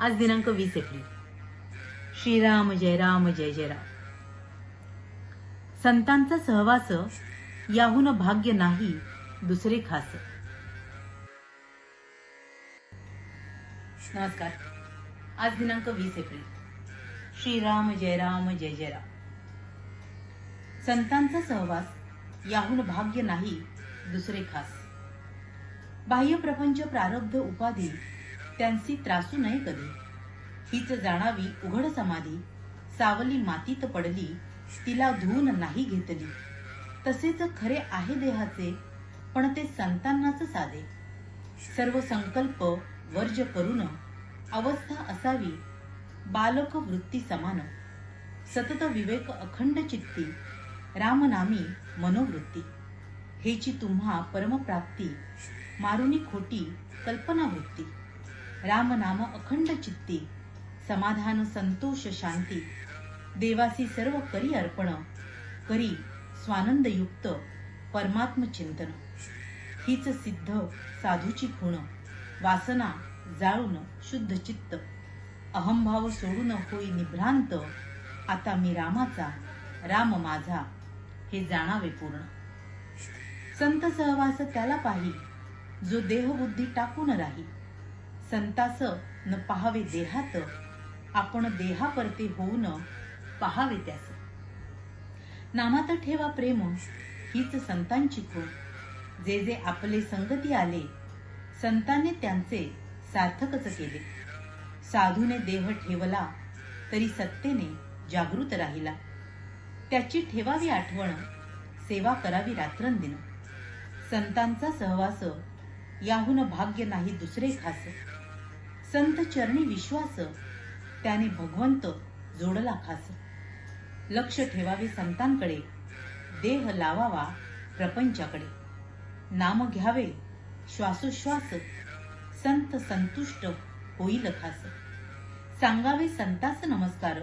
आज दिनांक 20 एप्रिल. श्रीराम जय राम जय जय राम. संतांचा सहवास याहून भाग्य नाही दुसरे खास. नमस्कार. आज दिनांक 20 एप्रिल. श्रीराम जय राम जय जय राम. संतांचा सहवास याहून भाग्य नाही दुसरे खास. बाह्य प्रपंच प्रारब्ध उपाधी त्यांची त्रासू नये कधी. हीच जाणावी उघड समाधी. सावली मातीत पडली तिला धुवून नाही घेतली. तसेच खरे आहे देहाचे पण ते संतांनाच साधे. सर्व संकल्प वर्ज करून अवस्था असावी बालक वृत्ती समान. सतत विवेक अखंड चित्ती रामनामी मनोवृत्ती. हेची तुम्हा परमप्राप्ती मारुनी खोटी कल्पना वृत्ती. राम नाम अखंड चित्ती समाधान संतोष शांती. देवासी सर्व करी अर्पण करी स्वानंद युक्त परमात्म चिंतन. हीच सिद्ध साधूची खूण वासना जाळून शुद्ध चित्त. अहंभाव सोडून होई निभ्रांत आता मी रामाचा राम माझा हे जाणावे पूर्ण. संत सहवास त्याला पाही जो देहबुद्धी टाकून राही. संतास न पाहावे देहात आपण देहा परते होऊन पाहावे त्यास. नामात ठेवा प्रेम हीच संतांची खूण. जे जे आपले संगती आले संतांनी त्यांचे सार्थकच केले. साधूने देह ठेवला तरी सत्तेने जागृत राहिला. त्याची ठेवावी आठवण सेवा करावी रात्रंदिन. संतांचा सहवास याहून भाग्य नाही दुसरे खास. संत चरणी विश्वास त्याने भगवंत जोडला खास. लक्ष ठेवावे संतांकडे देह लावावा प्रपंचाकडे. नाम घ्यावे श्वासोश्वास संत संतुष्ट होईल खास. सांगावे संतास नमस्कार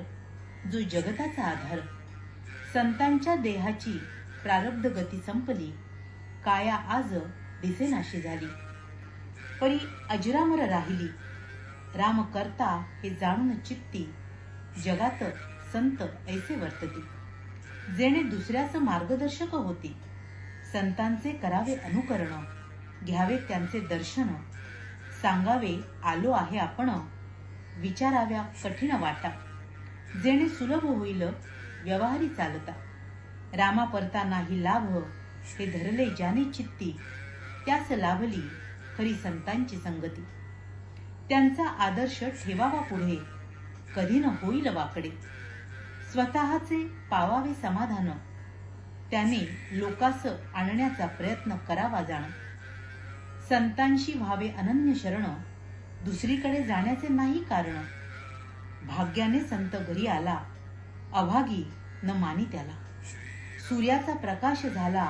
जो जगताचा आधार. संतांच्या देहाची प्रारब्ध गती संपली काया आज दिसेनाशी झाली. परी अजरामर राहिली राम करता हे जाणून चित्ती. जगात संत ऐसे वर्तती जेणे दुसऱ्याच मार्गदर्शक होती. संतांचे करावे अनुकरण घ्यावे त्यांचे दर्शन. सांगावे आलो आहे आपण विचाराव्या कठीण वाटा. जेणे सुलभ होईल व्यवहारी चालता. रामा परता नाही लाभ हे धरले ज्याने चित्ती. त्यास लाभली खरी संतांची संगती. त्यांचा आदर्श ठेवावा पुढे कधी न होईल वाकडे. स्वतःचे पावावे समाधान त्याने लोकास आणण्याचा प्रयत्न करावा जाण. संतांशी व्हावे अनन्य शरण दुसरीकडे जाण्याचे नाही कारण. भाग्याने संत घरी आला अभागी न मानी त्याला. सूर्याचा प्रकाश झाला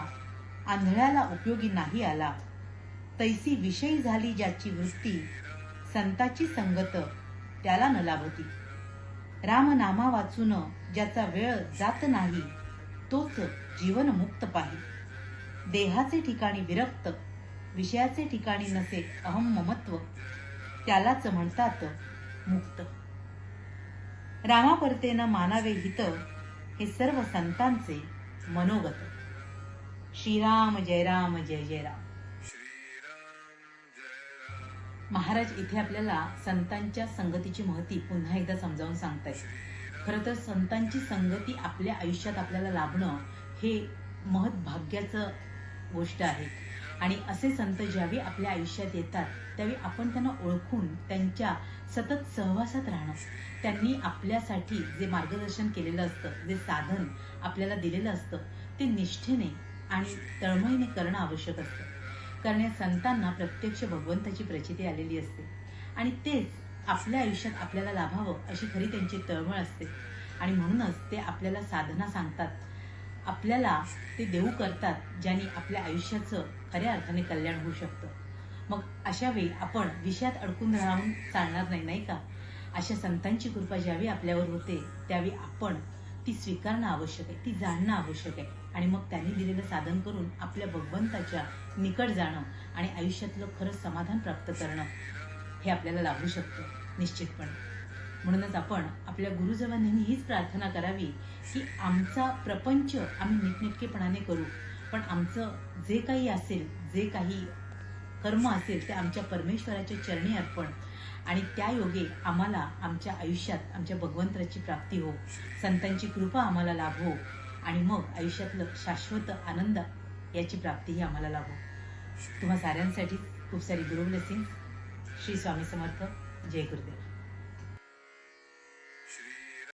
आंधळ्याला उपयोगी नाही आला. तैसी विषयी झाली ज्याची वृत्ती संताची संगत त्याला न लाभती. राम नामा वाचून ज्याचा वेळ जात नाही तोच जीवन मुक्त पाही. देहाचे ठिकाणी विरक्त विषयाचे ठिकाणी नसे अहम ममत्व त्यालाच म्हणतात मुक्त. रामा परतेन मानावे हित हे सर्व संतांचे मनोगत. श्रीराम जय राम जय जय राम. महाराज इथे आपल्याला संतांच्या संगतीची महती पुन्हा एकदा समजावून सांगतायत. खरं तर संतांची संगती आपल्या आयुष्यात आपल्याला लाभणं हे महत् भाग्याचं गोष्ट आहे. आणि असे संत ज्यावेळी आपल्या आयुष्यात येतात त्यावेळी आपण त्यांना ओळखून त्यांच्या सतत सहवासात राहणं. त्यांनी आपल्यासाठी जे मार्गदर्शन केलेलं असतं जे साधन आपल्याला दिलेलं असतं ते निष्ठेने आणि तळमळीने करणं आवश्यक असतं. कारण या संतांना प्रत्यक्ष भगवंताची प्रचिती आलेली असते आणि तेच आपल्या आयुष्यात आपल्याला लाभावं अशी खरी त्यांची तळमळ असते. आणि म्हणूनच ते आपल्याला साधना सांगतात. आपल्याला ते देऊ करतात ज्यांनी आपल्या आयुष्याचं खऱ्या अर्थाने कल्याण होऊ शकतं. मग अशा वेळी आपण विषयात अडकून राहून चालणार नाही, नाही का? अशा संतांची कृपा ज्यावेळी आपल्यावर होते त्यावेळी आपण ती स्वीकारणं आवश्यक आहे, ती जाणणं आवश्यक आहे. आणि मग त्यांनी दिलेलं साधन करून आपल्या भगवंताच्या निकट जाणं आणि आयुष्यातलं खरं समाधान प्राप्त करणं हे आपल्याला लाभू शकतं. निश्चितपणे. म्हणूनच आपण आपल्या गुरुजवळ नेहमी हीच प्रार्थना करावी की आमचा प्रपंच आम्ही नीटनेटकेपणाने करू, पण आमचं जे काही असेल, जे काही कर्म असेल ते आमच्या परमेश्वराच्या चरणी अर्पण, आणि त्या योगे आम्हाला आमच्या आयुष्यात आमच्या भगवंताची प्राप्ती हो, संतांची कृपा आम्हाला लाभो, आणि मग आयुष्यातलं शाश्वत आनंद याची प्राप्तीही आम्हाला लाभो. तुम्हा साऱ्यांसाठी खूप सारी गुरु ब्लेसिंग. श्री स्वामी समर्थ. जय गुरुदेव.